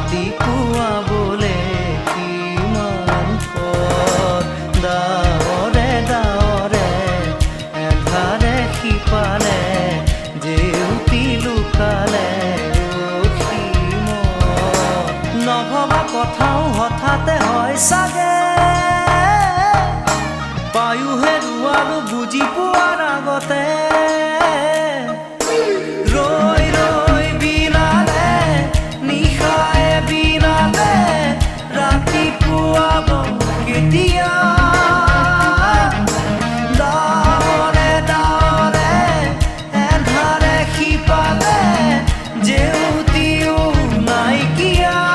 ৰাতি পুৱাবলে কিমান পথ ডাৱৰে ডাৱৰে এধাৰে সিপালে জেউতি লুকালে নভবা কথাও হঠাতে হয় চাগে পায়ো হেৰুৱালো বুজি পোৱাৰ আগতে